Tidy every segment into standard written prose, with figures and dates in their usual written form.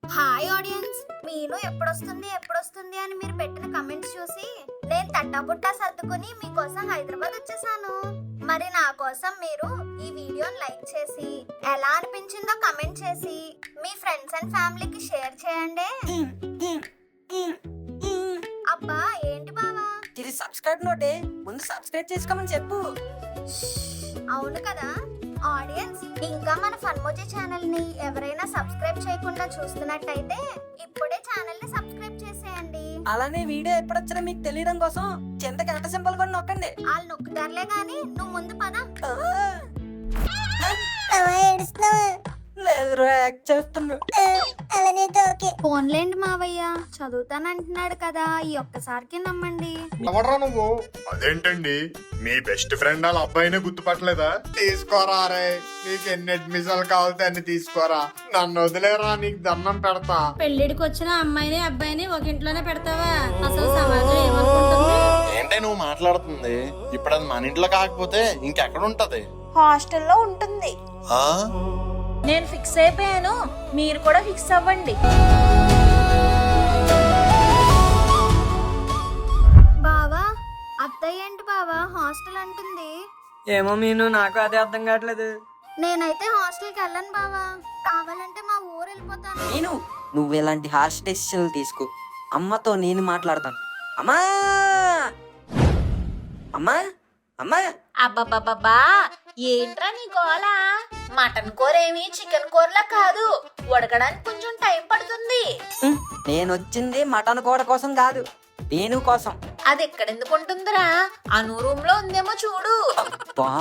Hi audience, మీను ఎప్పుడొస్తుంది అని మీరు పెట్టిన కమెంట్స్ చూసి నేను తట్టబుట్టా సర్దుకుని మీకోసం హైదరాబాద్ వచ్చేసాను. మరి నా కోసం మీరు ఈ వీడియోని లైక్ చేసి ఎలా అనిపించిందో కమెంట్ చేసి మీ ఫ్రెండ్స్ అండ్ ఫ్యామిలీకి షేర్ చేయండి. అబ్బా ఏంటి బావా, ఇది సబ్స్క్రైబ్ నోటే, ముందు సబ్స్క్రైబ్ చేసుకోమని చెప్పు. అవును కదా ఆడియన్స్, ఇంకా మన ఫన్మోజీ ఛానల్ ని ఎవరైనా సబ్స్క్రైబ్ చేయకుండా చూస్తున్నట్టయితే ఇప్పుడే ఛానల్ ని సబ్స్క్రైబ్ చేసేయండి. అలానే వీడియో ఎప్పుడొచ్చినా మీకు తెలియడం కోసం చింత గంట సింబల్ కూడా నొక్కండి. వాళ్ళు నొక్కుతారులే గాని నువ్వు ముందు పద. లేదు యాక్ట్ చేస్తున్నా. ఫోన్లేండి మావయ్య, చదువుతానంటున్నాడు కదా, ఈ ఒక్కసారికి నమ్మండి. ఎవడ్రా నువ్వు? అదేంటండి మీ బెస్ట్ ఫ్రెండ్ వాళ్ళ అబ్బాయినే గుర్తుపట్టలేదా? తీసుకోరా రే, నీకు ఎన్ని అడ్మిషన్లు కావాలితే అన్ని తీసుకోరా, నన్ను వదిలేరా, నీకు దండం పెడతా. పెళ్లిడికి వచ్చిన అమ్మాయిని అబ్బాయిని ఒక ఇంట్లోనే పెడతావా? అసలు సమాజం ఏమనుకుంటుంది? ఏంటే నువ్వు మాట్లాడుతుంది? ఇప్పుడు అది మన ఇంట్లో కాకపోతే ఇంకెక్కడ ఉంటది? హాస్టల్లో ఉంటుంది. ఆ? నేను ఫిక్స్ అయిపోయాను, మీరు కూడా ఫిక్స్ అవ్వండి. బావా, అత్తయ్య ఏంటి బావా హాస్టల్ అంటుంది? ఏమో మీను, నాకు అదే అర్థం కావట్లేదు. నేనైతే హాస్టల్కి వెళ్ళను బావా, కావాలంటే మా ఊరు వెళ్ళిపోతాను. నేను నువ్వు ఇలాంటి హార్ష్ డెసిషన్లు తీసుకో. అమ్మతో నేను మాట్లాడతాను. అమ్మా అమ్మా అమ్మా అబ్బబ్బబ్బా, ఏంట్రా నీ గోల? మటన్ కూర ఏమి చికెన్ కూరలా కాదు, ఉడకడానికి కొంచెం టైం పడుతుంది. నేను వచ్చింది మటన్ కూర కోసం కాదు, నేను కోసం. అది ఎక్కడెందుకు ఉంటుందిరా? అను రూమ్ లో ఉందేమో చూడు. బా,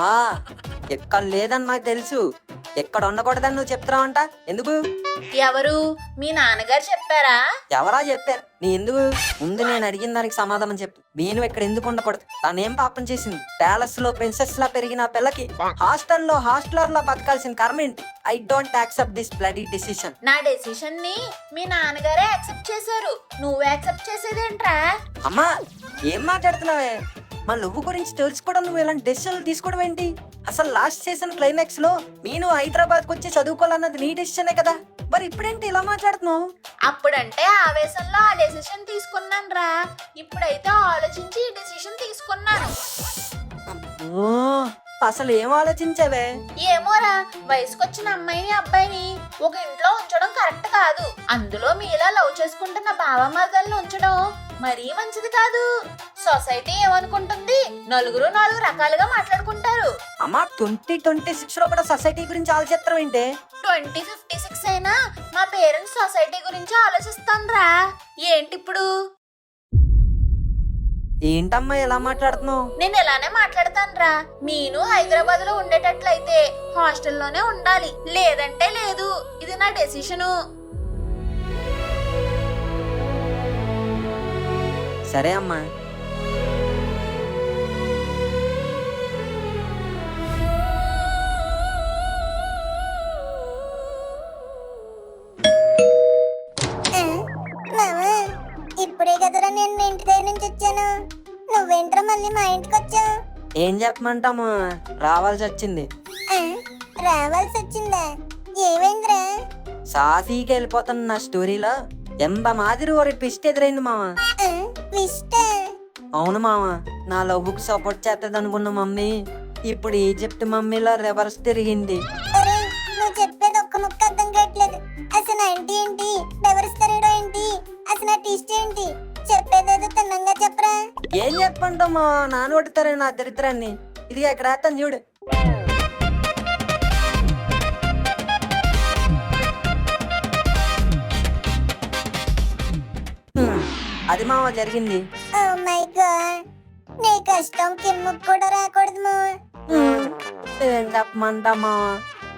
ఎక్కడ లేదని నాకు తెలుసు. ఎక్కడ ఉండకూడదని నువ్వు చెప్తున్నావంట. ఎందుకు? ఎవరు? మీ నాన్నగారు చెప్పారా? ఎవరా చెప్పారు? నీ ఎందుకు? ముందు నేను అడిగిన దానికి సమాధానం చెప్పు. నేను ఇక్కడ ఎందుకు ఉండకూడదు? తనేం పాపం చేసింది? ప్యాలెస్ లో ప్రిన్సెస్ లా పెరిగిన ఆ పిల్లకి హాస్టల్లో హాస్టలర్ లా బతకాల్సిన కర్మ ఏంటి? I don't accept this bloody decision. నా డెసిషన్ ని మీ నాన్నగారే యాక్సెప్ట్ చేశారు, నువ్వు యాక్సెప్ట్ చేసేదేంట్రా? అమ్మా, ఏం మాట్లాడుతున్నావే? మా నువ్వు గురించి తెలుసుకోవడం నువ్వు ఇలాంటి డెసిషన్లు తీసుకోవడం ఏంటి? అసలు లాస్ట్ సీజన్ క్లైమాక్స్ లో నేను హైదరాబాద్కి వచ్చి చదువుకోవాలన్నది నీ డెసిషనే కదా, మరి ఇప్పుడేంటి ఇలా మాట్లాడుతున్నావు? అప్పుడంటే ఆవేశంలో ఆ డెసిషన్ తీసుకున్నాను రా, ఇప్పుడైతే ఆలోచించి ఈ డెసిషన్ తీసుకున్నాను. ఓ, అసలు ఏం ఆలోచించావే? ఏమోరా, వయసుకొచ్చిన అమ్మాయిని అబ్బాయిని ఒక ఇంట్లో ఉంచడం కరెక్ట్ కాదు. అందులో మీలా లవ్ చేసుకుంటున్న బావమర్దల్ని ఉంచడం మరీ మంచిది కాదు. సొసైటీ ఏమనుకుంటుంది? నలుగురు నాలుగు రకాలుగా మాట్లాడుకుంటారు. అమ్మా, 2026 లో కూడా సొసైటీ గురించి ఆలోచిస్తాం ఏంటి? 2056 అయినా మా పేరెంట్స్ సొసైటీ గురించి ఆలోచిస్తాన్రా. ఏంటిప్పుడు? ఏంటమ్మా ఎలా మాట్లాడుతున్నావు? నేను ఎలానే మాట్లాడతానురా. మీను హైదరాబాద్ లో ఉండేటట్లయితే హాస్టల్లోనే ఉండాలి, లేదంటే లేదు. ఇది నా డెసిషను. సరే అమ్మా. ఇప్పుడే కదరా నేను మీ ఇంటి దగ్గర నుంచి వచ్చాను, నువ్వేంట్రా మళ్ళీ మా ఇంటికి వచ్చావు? ఏం చెప్పమంటాము, రావాల్సి వచ్చింది. రావాల్సి వచ్చిందా? ఏమైందిరా? సాఫీకి వెళ్ళిపోతున్న నా స్టోరీలో ఎంబ మాదిరి ఒక ట్విస్ట్ ఎదురైంది మామ. ట్విస్ట్? అవును మామ, నా లవ్వుకు సపోర్ట్ చేస్తుంది అనుకున్న మమ్మీ ఇప్పుడు ఈజిప్ట్ మమ్మీలో రివర్స్ తిరిగింది. అరే, నువ్వు చెప్పేది ఒక్క ముక్క అర్థం కావట్లేదు. అసలు ఏంటి ఏంటి డెవరస్ తిరగడం ఏంటి? అసలు ఆ ట్విస్ట్ ఏంటి? చెప్పేదేదో తిన్నంగా చెప్పరా. ఏం చెప్పంటావు మా నాన్న కొట్టుతారే నా దరిద్రాన్ని. ఇది ఇక్కడ రాస్తాను చూడు. అది మామ జరిగింది. ఓ మై గాడ్, నీ కష్టం కిమ్ముకు కూడా రాకూడదు మావా. ఏం చెప్పమంటా మామ,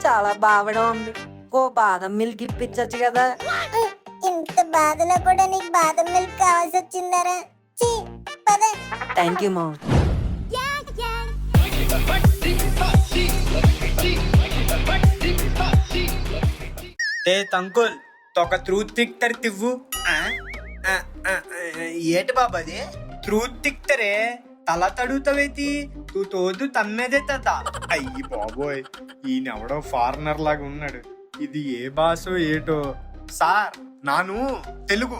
చాలా బాధగా ఉంది. ఓ బాదం మిల్క్ ఇప్పించచ్చు కదా. ఇంత బాధలో కూడా నీకు బాదం మిల్క్ కావాల్సి వచ్చిందరా? చీ, పద. థ్యాంక్ యూ మామ. ఏ తంకుల్ తొక ట్రూత్ తిక్తర్ తివ్వు. ఏటి బాబాది ట్రూత్ తిక్తరే? తల తడుగుతావేతి? తూ తోదు తమ్మేదే తత. అయ్యి బాబోయ్, ఈయనెవడో ఫారినర్ లాగా ఉన్నాడు. ఇది ఏ భాషో ఏటో. సార్ నాను తెలుగు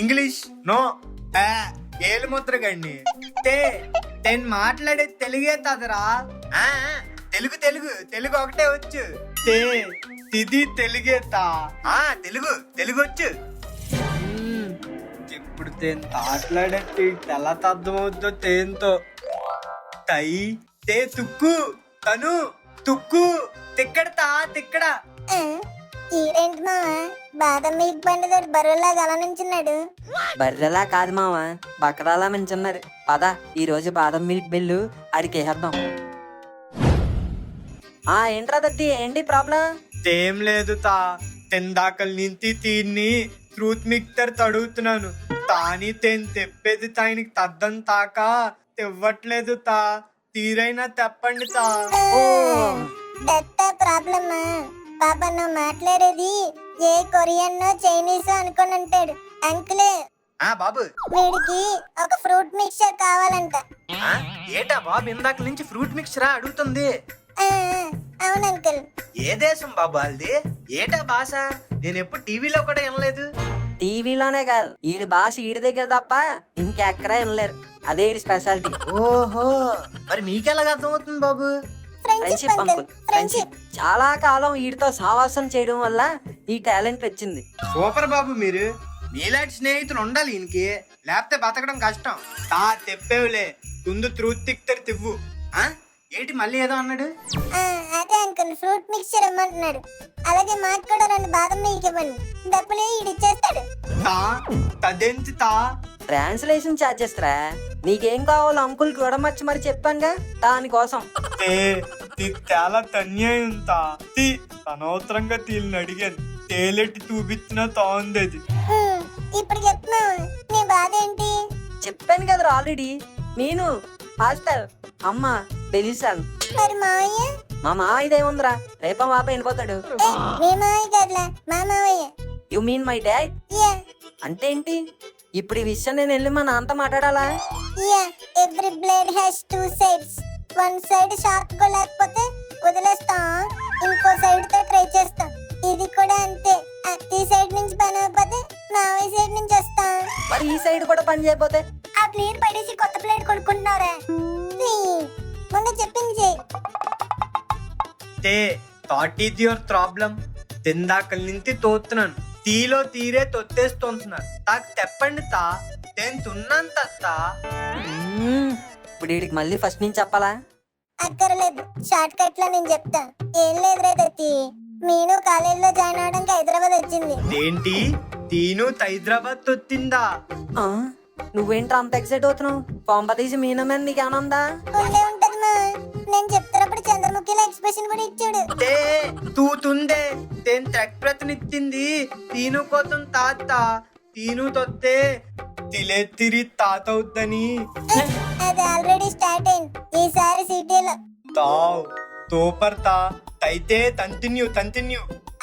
ఇంగ్లీష్ నో ఏలు ముద్ర గండి నేను మాట్లాడేది తెలుగే తదరా తెలుగు తెలుగు తెలుగు ఒకటే వచ్చు తిది తెలుగే తెలుగు తెలుగు వచ్చు ఇప్పుడు తేను మాట్లాడేది ఎలా అర్థమవుతుందో తేంతో తై తుక్కు తను తుక్కు తిక్కడతా తిక్కడ ఈడేంటి మామ బాదం మిల్క్ బండి బరువులాగా అలా నుంచున్నాడు. బర్రెలా కాదు మామ, బకరాలా మంచున్నారు. పద ఈ రోజు బాదం మిల్క్ బిల్లు అడిగి వేద్దాం. ఏంట్రా దత్తి, ఏంటి ప్రాబ్లం? ఏం లేదు తిందాకల నుంచి తీన్ని ట్రూత్ మిక్సర్ తడుగుతున్నాను. తాని తెప్పేది తాయనికి తద్దం తాక తెవ్వట్లేదు తీరైనా తెప్పండి ప్రాబ్లమా పాప నువ్వు మాట్లాడేది ఏ కొరియన్ చైనీస్ అనుకొని అంటాడు అంకులే. బాబు వీడికి ఒక ఫ్రూట్ మిక్చర్ కావాలంట. ఏటా బాబు ఇందాక నుంచి ఫ్రూట్ మిక్చరా అడుగుతుంది? అవును అంకుల్. ఏ దేశం బాబు వాళ్ళది? ఏటా భాష? నేను ఎప్పుడు టీవీలో కూడా వినలేదు. టీవీలోనే కాదు, ఈడి భాష ఈడి దగ్గర తప్ప ఇంకెక్కడా వినలేరు. అదే ఈడి స్పెషాలిటీ. ఓహో, మరి మీకెలాగ అర్థమవుతుంది బాబు? Friendship uncle, friendship. చాలా కాలం వీడితో సావాసం చేయడం వల్ల ఈ టాలెంట్ వచ్చింది. సూపర్ బాబు, మీరు మీలాంటి స్నేహితులు ఉండాలి ఈయనకి, లేకపోతే బతకడం కష్టం. తెప్పేవులే ముందు ట్రూత్ తిక్తర్ తివ్వు. ఏంటి మళ్ళీ ఏదో అన్నాడు? అదే అంకుల్, ఫ్రూట్ మిక్చర్ ఇమ్మంటున్నాడు. అలాగే మాకు కూడా 2 బాదం మిల్క్ ఇవ్వండి, డబ్బులు ఇచ్చేస్తాడు. తదెంత ట్రాన్స్లేషన్ ఛార్జెస్ రా. నీకేం కావాలో అంకుల్ గొడమచ్చి మరి చెప్పానుగా, దానికోసం. చాలా అన్యాయం అనవసరంగా తీళ్ళని అడిగాను. తేలెట్టి చూపించినా తాంది అది. ఇప్పుడు చెప్తున్నావు నీ బాధ ఏంటి? చెప్పాను కదరా ఆల్రెడీ. నేను హాస్టల్ అమ్మ తెలిసాను. మరి మావయ్య? మా మావయ్యదేముందిరా, రేపా మాప వెళ్ళిపోతాడు. మీ మావయ్య కదలా, మా మావయ్య. You mean my dad? Yeah. అంటే ఏంటి? ఇప్పుడు ఈ విషయం నేను వెళ్ళి మా నాన్నతో మాట్లాడాలా? Yeah, every blade has 2 sides. 1 side sharp గా లేకపోతే వదిలేస్తాం, ఇంకో సైడ్ తో ట్రై చేస్తాం. ఇది కూడా అంతే. ఈ సైడ్ నుంచి పని అయిపోతే మావయ్య సైడ్ నుంచి వస్తాం. మరి ఈ సైడ్ కూడా పని చేయకపోతే? ఆ ప్లేట్ పడేసి కొత్త ప్లేట్ కొనుక్కుంటున్నారా? ముందు చెప్పింది. That is your problem. తిందాకల నుంచి తోస్తున్నాను, తీలో తీరే తొత్తేస్తుంటున్నాను. నాకు తెప్పండి నేను తున్నంత. ఇప్పుడు వీడికి మళ్ళీ ఫస్ట్ నుంచి చెప్పాలా? అక్కర్లేదు, షార్ట్ కట్ లో నేను చెప్తా. ఏం లేదురే దత్తి, నేను కాలేజీలో జాయిన్ అవడానికి హైదరాబాద్ వచ్చింది. ఏంటి తీను హైదరాబాద్ తొత్తిందా? నువ్వేంట్రా అంత ఎక్సైట్ అవుతున్నావు? పంపదీసి మీన మీద నీకు ఆనందా? ఉండే ఉంటది మా, నేను చెప్తున్నప్పుడు చంద్రముఖిలో ఎక్స్ప్రెషన్ కూడా ఇచ్చాడు. తూతుందే ప్రతినిచ్చింది తీను కోసం తీను తొత్తే తిలెత్తిరి తాతవుద్దని. అది ఆల్రెడీ స్టార్ట్ అయింది ఈసారి సిటీలో. సూపర్ అయితే కంటిన్యూ.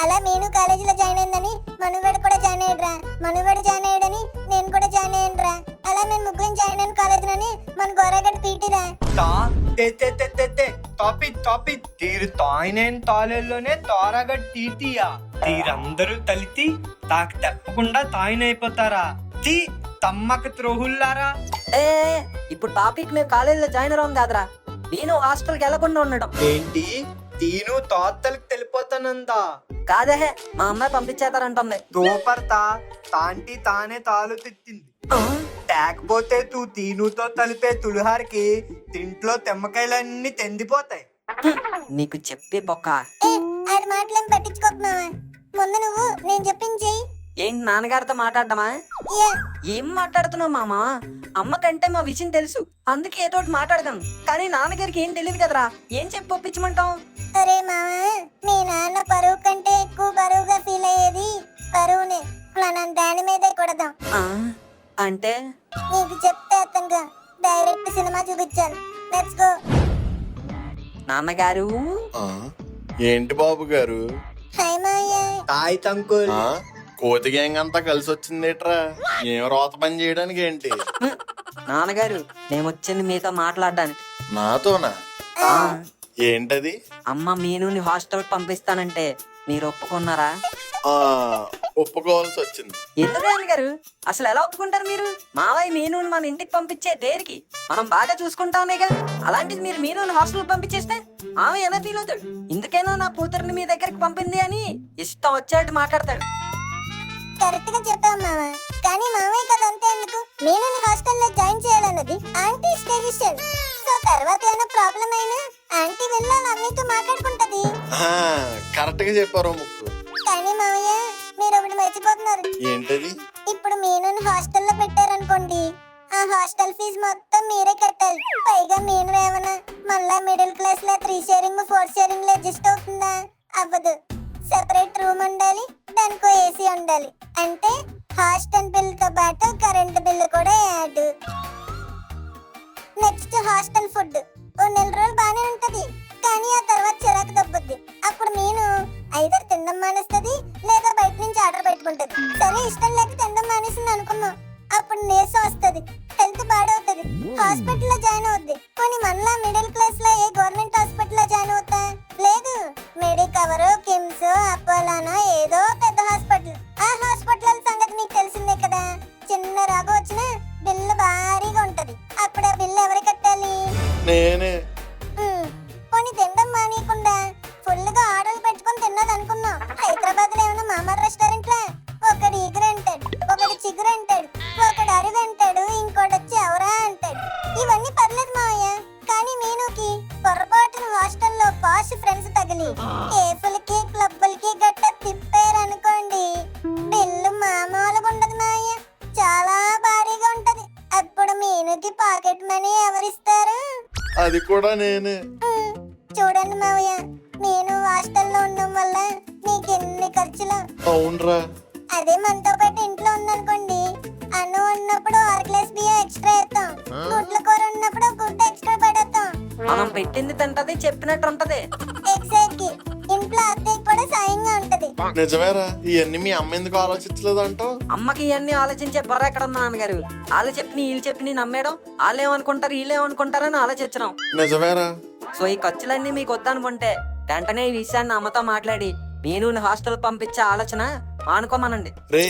అలా నేను కాలేజీలో జాయిన్ అయిందని మనుగడ కూడా జాయిన్ అయ్యరా, మనుగడ జాయిన్ అయ్యాడని నేను కూడా జాయిన్ అయ్యానురా. అలా మేము ముగ్గురం జాయిన్ అయిన కాలేజీలోని మన గోరాగడ్ పీటీరా. టాపిక్ తీరు తాయినైన తాళేల్లోనే తోరగడ్ టీటీయా. తీరందరూ తలితి తాకు తప్పకుండా తాయినైపోతారా? తమ్మక త్రోహుల్లారా. ఇప్పుడు టాపిక్ మేము కాలేజీలో జాయిన్ అవ్వం కాదురా, నేను హాస్టల్కి వెళ్ళకుండా ఉండడం. ఏంటి తీను తోత్తలకి తెలిపోతానందా? కాదే, మా అమ్మాయి పంపించేతారంటుంది. సూపర్ తాంటి తానే తాలు తిట్టింది. లేకపోతే తీనుతో తలిపే తులుహారికి తింట్లో తెమ్మకాయలన్నీ తెందిపోతాయి. నీకు చెప్పే బొక్క. ఆడి మాటలేం పట్టించుకోకున్నావా, ముందు నువ్వు నేను చెప్పింది. ఏంటి నాన్నగారితో మాట్లాడదామా? ఏం మాట్లాడుతున్నావు మామా? అమ్మకంటే మా విషయం తెలుసు, అందుకే ఏదో ఒకటి మాట్లాడదాం. కానీ నాన్నగారికి ఏం తెలియదు కదరా, ఏం చెప్పి ఒప్పించమంటావు? అరే మామా, మీ నాన్న పరువు కంటే ఎక్కువ బరువుగా ఫీల్ అయ్యేది పరువునే. మనం దాని మీదే కొడదాం. అంటే నీకు చెప్తే అర్థంగా డైరెక్ట్ సినిమా చూపించాలి. Let's go. నాన్నగారు. ఏంటి బాబు గారు? హాయ్ మాయా. హాయ్ తంకుల్. కోతి గ్యాంగ్ అంతా కలిసి వచ్చిందేట్రా? ఏం రోత పని చేయడానికి ఏంటి? నాన్నగారు, నేను వచ్చింది మీతో మాట్లాడడానికి. నాతోనా? ఏంటది? అమ్మ మీను హాస్టల్ పంపిస్తానంటే మీరు ఒప్పుకున్నారా? ఒప్పుకోవాల్సి వచ్చింది. ఎందుకు నాన్నగారు అసలు ఎలా ఒప్పుకుంటారు మీరు? మావయ్య మీనుని మన ఇంటికి పంపించే దేనికి? మనం బాగా చూసుకుంటామేగా. అలాంటిది మీరు మీనుని హాస్టల్ పంపించేస్తే మావయ్య ఎలా ఫీల్ అవుతాడు? ఇందుకేనా నా కూతురిని మీ దగ్గరికి పంపింది అని ఇష్టం వచ్చేట్టు మాట్లాడతాడు. కరెక్ట్ గా చెప్పావు మామ. కానీ మామయ్య కదా అంతే ఎందుకు? నేను హాస్టల్లో జాయిన్ చేయాలన్నది ఆంటీ డెసిషన్. సో తర్వాత ఏమైనా ప్రాబ్లం అయినా ఆంటీ వెళ్ళాలి అమ్మతో మాట్లాడుకుంటది. కరెక్ట్ గా చెప్పారు ముక్కు. కానీ మామయ్య మీరు ఒకటి మర్చిపోతున్నారు. ఏంటది? ఇప్పుడు మీను హాస్టల్లో పెట్టారనుకోండి, ఆ హాస్టల్ ఫీజు మొత్తం మీరే కట్టాలి. పైగా మీను ఏమన్నా మళ్ళా మిడిల్ క్లాస్ లా 3 షేరింగ్ 4 షేరింగ్ అడ్జస్ట్ అవుతుందా? అవ్వదు. సెపరేట్ రూమ్ ఉండాలి, దానికో ఏసీ ఉండాలి. అంటే హాస్టల్ బిల్ తో పాటు కరెంట్ బిల్ కూడా యాడ్. నెక్స్ట్ హాస్టల్ ఫుడ్ ఓ 4 రోజులు బానే ఉంటది, కానీ ఆ తర్వాత చిరాకు తప్పుద్ది. అప్పుడు నేను ఐదర్ తినడం మానేస్తుంది లేదా బయట నుంచి ఆర్డర్ పెట్టుకుంటది. సరే ఇష్టం లేక తినడం మానేసింది అనుకున్నాం, అప్పుడు నీరసం వస్తుంది, హెల్త్ పాడవుతుంది, హాస్పిటల్ లో జాయిన్ అవుద్ది. కొన్ని మనలా మిడిల్ క్లాస్ లో ఏ గవర్నమెంట్ హాస్పిటల్ లో జాయిన్ అవుతా లేదు. మెడికవర్, కిమ్స్, అపోలోనో ఏదో పెద్ద హాస్పిటల్. ఆ హాస్పిటల్ సంగతి నీకు తెలిసిందే కదా. చిన్న రాగం వచ్చినా బిల్లు భారీగా ఉంటది. అప్పుడు ఆ బిల్లు ఎవరు కట్టాలి? నేనే. కొన్ని తినడం మానేయకుండా ఫుల్ గా ఆర్డర్లు పెట్టుకొని తిన్నది అనుకున్నాం. హైదరాబాద్ లో ఏమైనా మామూలు రెస్టారెంట్ లా ఒకడు ఈగరు అంటాడు, ఒకడు చిగురు అంటాడు, ఒకడు అరుగు అంటాడు, ఇంకోటి వచ్చి ఎవరా అంటాడు. ఇవన్నీ పర్లేదు మావయ్య, కానీ మీనుకి పొరపాటున హాస్టల్లో పాష్ ఫ్రెండ్స్ తగిలి కేఫ్లకి క్లబ్బులకి గట్ట తిప్పారనుకోండి, బిల్లు మామూలుగా ఉండదు మావయ్య, చాలా భారీగా ఉంటది. అప్పుడు మీనుకి పాకెట్ మనీ ఎవరిస్తారు? అది కూడా నేనే. చూడండి మావయ్య, నేను హాస్టల్లో ఉండడం వల్ల మీకు ఎన్ని ఖర్చులు. అవునరా. అదే మనతో పాటు ఇంట్లో ఉందనుకోండి, అన్నం ఉన్నప్పుడు 1 గ్లాస్ బియ్యం ఎక్స్ట్రా వేస్తాం, గుడ్ల కూర ఉన్నప్పుడు గుడ్డ ఎక్స్ట్రా పడేస్తాం. మనం పెట్టింది తింటది, చెప్పినట్టు ఉంటది. ఎగ్జాక్ట్లీ. ఇంట్లో అత్తయ్య కూడా సాయంగా ఉంటది. నిజమేరా. ఇవన్నీ మీ అమ్మ ఎందుకు ఆలోచించలేదంటావు? అమ్మకి ఇవన్నీ ఆలోచించే బొర్ర ఎక్కడ ఉంది నాన్నగారు? వాళ్ళు చెప్పి వీళ్ళు చెప్పి నమ్మేయడం, వాళ్ళు ఏమనుకుంటారు వీళ్ళు ఏమనుకుంటారని ఆలోచించడం. నిజమేరా. సో ఈ ఖర్చులన్నీ మీకు వద్దనుకుంటే వెంటనే ఈ విషయాన్ని అమ్మతో మాట్లాడి నేను హాస్టల్ పంపించే ఆలోచన మానుకోమనండి. రే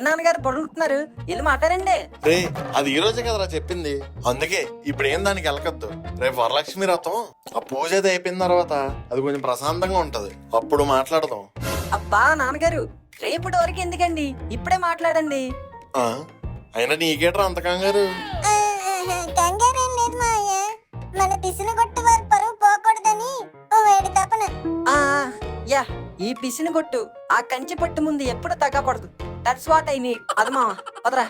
నాన్నగారు పొడుగుతున్నారు, వెళ్ళి మాట్లాడండి. రే అది ఈ రోజే కదరా చెప్పింది, అందుకే ఇప్పుడు ఏం దానికి వెళ్ళకద్దు. రేపు వరలక్ష్మి రథం, ఆ పూజ అది అయిపోయిన తర్వాత అది కొంచెం ప్రశాంతంగా ఉంటది, అప్పుడు మాట్లాడదాం. అబ్బా నాన్నగారు, రేపటి వరకు ఎందుకండి, ఇప్పుడే మాట్లాడండి. ఆ, అయినా నీకేట్రా అంత కంగారు? కంగారేం లేదు మావయ్య, మన దిశను కొట్టి వారి పరువు పోకూడదని ఓ వేడి తపన. ఆ యా, ఈ పిసిని కొట్టు ఆ కంచి పట్టు ముందు ఎప్పుడు తగ్గకూడదు. That's what I need. అది మామ వదరా.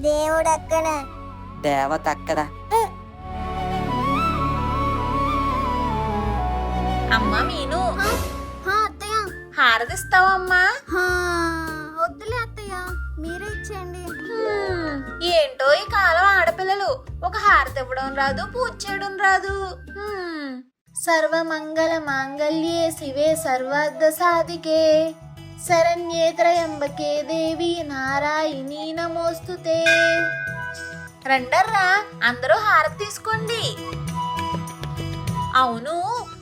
దేవుడు అక్కడ. దేవత అక్కడ. అమ్మా మీను, అత్తయ్య. హారతిస్తావా అమ్మా? వద్దులే అత్తయ్య, మీరే ఇచ్చేయండి. ఏంటో ఈ కాలం ఆడపిల్లలు, ఒక హారతి ఇవ్వడం రాదు, పూజ చేయడం రాదు. సర్వమంగళ మాంగళ్యే శివే సర్వార్థ సాధికే శరణ్యే త్రయంబకే దేవి నారాయణీ నమోస్తుతే. రండర్రా, అందరూ హారతి తీసుకోండి. అవును,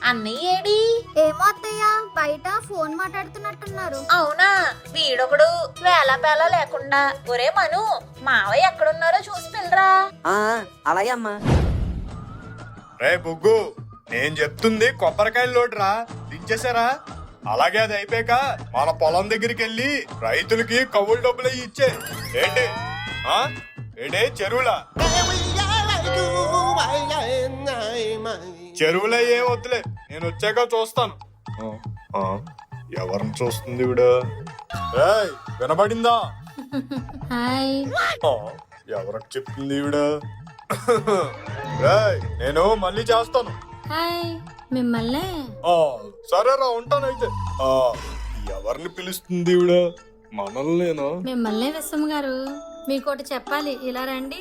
అన్నయ్య ఏడి? ఏమో అత్తయ్య, బయట ఫోన్ మాట్లాడుతున్నట్టున్నారు. అవునా, వీడొకడు వేళ పేళ లేకుండా. ఒరే మను, మావయ్య ఎక్కడున్నారో చూసి పిల్లరా. అలాగే అమ్మా. రే బొగ్గు, నేను చెప్తుంది కొబ్బరికాయలు లోటురా, దించేశారా? అలాగే అది అయిపోయాక మన పొలం దగ్గరికి వెళ్ళి రైతులకి కవులు డబ్బులు ఇచ్చే. ఏంటి ఏంటి చెరువులా? చెరువులో ఏ వద్దులే, నేను వచ్చాక చూస్తాను. ఎవరిని చూస్తుంది ఈవిడ? ఏయ్, వినబడిందా? హాయ్. ఎవరికి చెప్తుంది ఈవిడ? ఏయ్, నేను మళ్ళీ చేస్తాను. హాయ్ మిమ్మల్ని. సరేరా, ఉంటానైతే. ఎవరిని పిలుస్తుంది ఈవిడ? మనల్నేనా? మిమ్మల్ని విశ్వం గారు, మీకోటి చెప్పాలి, ఇలా రండి.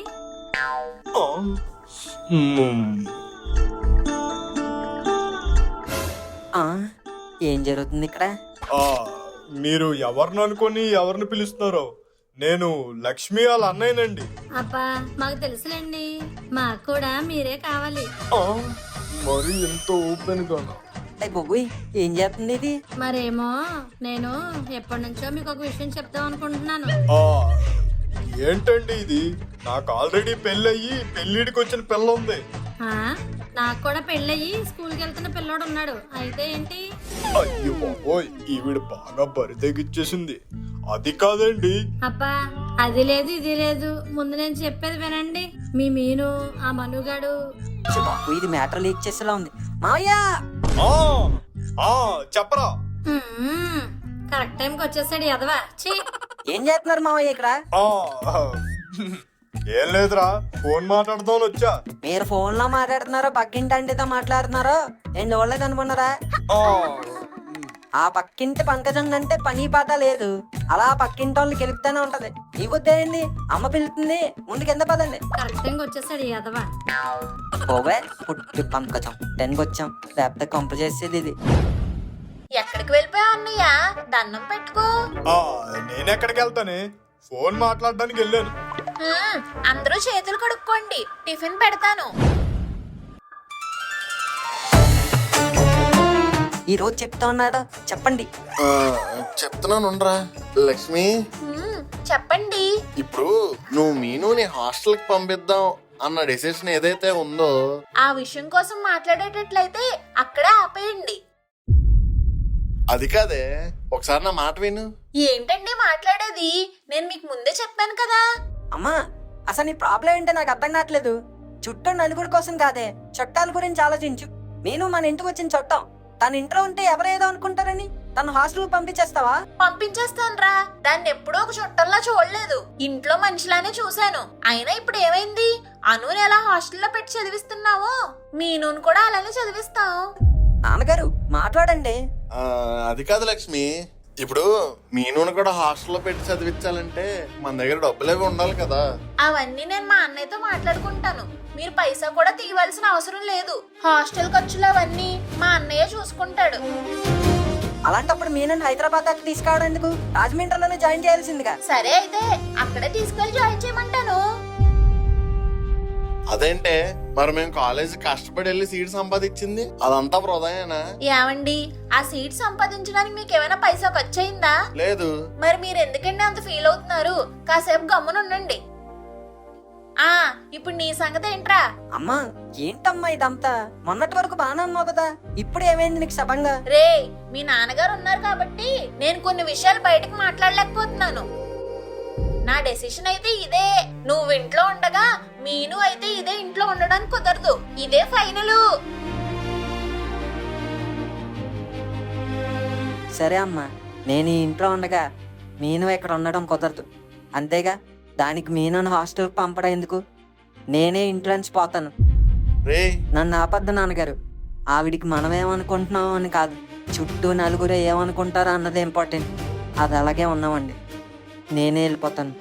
ఏం జరుగుతుంది ఇక్కడ? ఆ, మీరు ఎవరిని అనుకొని ఎవరిని పిలుస్తున్నారో నేను లక్ష్మి వాళ్ళ అన్నయ్యనండి. అబ్బా మాకు తెలుసులేండి, మాకు కూడా మీరే కావాలి. ఆ, మరి ఎంత ఓపెన్ గానా? అయ్య బాబోయ్, ఏం చేస్తుంది ఇది? మరేమో నేను ఎప్పటి నుంచో మీకు ఒక విషయం చెప్తాం అనుకుంటున్నాను. ఆ, ఏంటండి ఇది? నాకు ఆల్రెడీ పెళ్ళయ్యి పెళ్ళిడికి వచ్చిన పిల్ల ఉంది. ఆ, నాకు కూడా పెళ్ళయి స్కూల్కి వెళ్తున్న పిల్లోడు ఉన్నాడు. అయితే ఏంటి? అయ్యో బాబోయ్, ఈవిడ బాగా బరి తెగిచ్చేసింది. అది కాదండి. అబ్బా అది లేదు ఇది లేదు, ముందు నేను చెప్పేది వినండి. మీ మీను ఆ మనుగాడు ఛీ బాబోయ్, ఇది మ్యాటర్ లీక్ చేసేలా ఉంది. మావయ్య, ఆ, ఆ, చెప్పరా. కరెక్ట్ టైంకి వచ్చేసాడు ఎదవా. ఛీ, ఏం చేస్తున్నారు మావయ్య ఇక్కడ? ఆ, ఏం లేదురా, ఫోన్ మాట్లాడదామని వచ్చా. మీరు ఫోన్ లో మాట్లాడుతున్నారో పక్కింటి అంటితో మాట్లాడుతున్నారో ఏం చూడలేదు అనుకున్నారా? ఆ, ఆ పక్కింటి పంకజం అంటే పని పాట లేదు, అలా పక్కింటి వాళ్ళకి గెలుపుతానే ఉంటది. ఈ బుద్ధి ఏంది? అమ్మ పిలుస్తుంది, ముందు కింద పదండి. కరెక్ట్ టైంకి వచ్చేసాడు ఎదవా. పోవే పుట్టి పంకజం, 10కి వచ్చాం, లేకపోతే కంప చేసేది ఇది. ఎక్కడికి వెళ్ళిపోయావు అన్నయ్య? దండం పెట్టుకో. ఆ, నేనెక్కడికి వెళ్తానే, ఫోన్ మాట్లాడడానికి వెళ్ళాను. అందరూ చేతులు కడుక్కోండి, టిఫిన్ పెడతాను. ఈ రోజు చెప్తా ఉన్నాడు, చెప్పండి. చెప్తున్నానుండ్రా లక్ష్మి. చెప్పండి. ఇప్పుడు నువ్వు మీనుని హాస్టల్కి పంపిద్దాం అన్న డెసిషన్ ఏదైతే ఉందో ఆ విషయం కోసం మాట్లాడేటట్లయితే అక్కడే ఆపేయండి. అది కాదే, ఒకసారి నా మాట విను. ఏంటండి మాట్లాడేది? నేను మీకు ముందే చెప్పాను కదా. అమ్మా, అసలు నీ ప్రాబ్లం ఏంటో నాకు అర్థం కావట్లేదు. చుట్టూ నలుగురి కోసం కాదే, చుట్టాల గురించి ఆలోచించు. నేను మన ఇంటికి వచ్చిన చుట్టం, తన ఇంట్లో ఉంటే ఎవరేదో అనుకుంటారని తను హాస్టల్ పంపించేస్తావా? పంపించేస్తానురా, దాన్ని ఎప్పుడూ ఒక చుట్టంలా చూడలేదు, ఇంట్లో మనిషిలానే చూశాను. అయినా ఇప్పుడు ఏమైంది? అనుని ఎలా హాస్టల్లో పెట్టి చదివిస్తున్నావో మీనుని కూడా అలానే చదివిస్తాం. నాన్నగారు మాట్లాడండి. అది కాదు లక్ష్మి, ఇప్పుడు మీనుని కూడా హాస్టల్లో పెట్టి చదివించాలంటే మన దగ్గర డబ్బులేవి ఉండాలి కదా. అవన్నీ నేను మా అన్నయ్యతో మాట్లాడుకుంటాను. మీరు పైసా కూడా తీయవలసిన అవసరం లేదు. హాస్టల్ ఖర్చులు అవన్నీ మా అన్నయ్య చూసుకుంటాడు. అలాంటప్పుడు మీ నన్ను హైదరాబాద్ దాకా తీసుకురావడం ఎందుకు? రాజమండ్రిలోనే జాయిన్ చేయాల్సిందిగా. సరే అయితే అక్కడే తీసుకెళ్లి జాయిన్ చేయమంటాను. అదేంటే, మరి మేము కాలేజ్ కష్టపడి వెళ్ళి సీట్ సంపాదించింది అదంతా వృధాయేనా? ఏమండి, ఆ సీట్ సంపాదించడానికి మీకు ఏమైనా పైసా ఖర్చు అయిందా? లేదు. మరి మీరు ఎందుకండి అంత ఫీల్ అవుతున్నారు? కాసేపు గమ్మునుండండి. ఇప్పుడు నీ సంగతి ఏంట్రా? అమ్మా, ఏంటమ్మా ఇదంతా? మొన్నటి వరకు బాగానే ఉన్నావు కదా, ఇప్పుడు ఏమైంది నీకు సభంగా? రే, మీ నాన్నగారు ఉన్నారు కాబట్టి నేను కొన్ని విషయాలు బయటకు మాట్లాడలేకపోతున్నాను. నా డెసిషన్ అయితే ఇదే. నువ్వు ఇంట్లో ఉండగా మీను అయితే ఇదే ఇంట్లో ఉండడానికి కుదరదు. ఇదే ఫైనల్. సరే అమ్మా, నేను ఈ ఇంట్లో ఉండగా మీను ఇక్కడ ఉండడం కుదరదు, అంతేగా? దానికి మీను హాస్టల్కి పంపడం ఎందుకు? నేనే ఇంట్లో నుంచి పోతాను. రే, నన్ను ఆపద్దు నాన్నగారు. ఆవిడికి మనం ఏమనుకుంటున్నాం అని కాదు, చుట్టూ నలుగురు ఏమనుకుంటారో అన్నది ఇంపార్టెంట్. అది అలాగే ఉన్నామండి, నేనే వెళ్ళిపోతాను.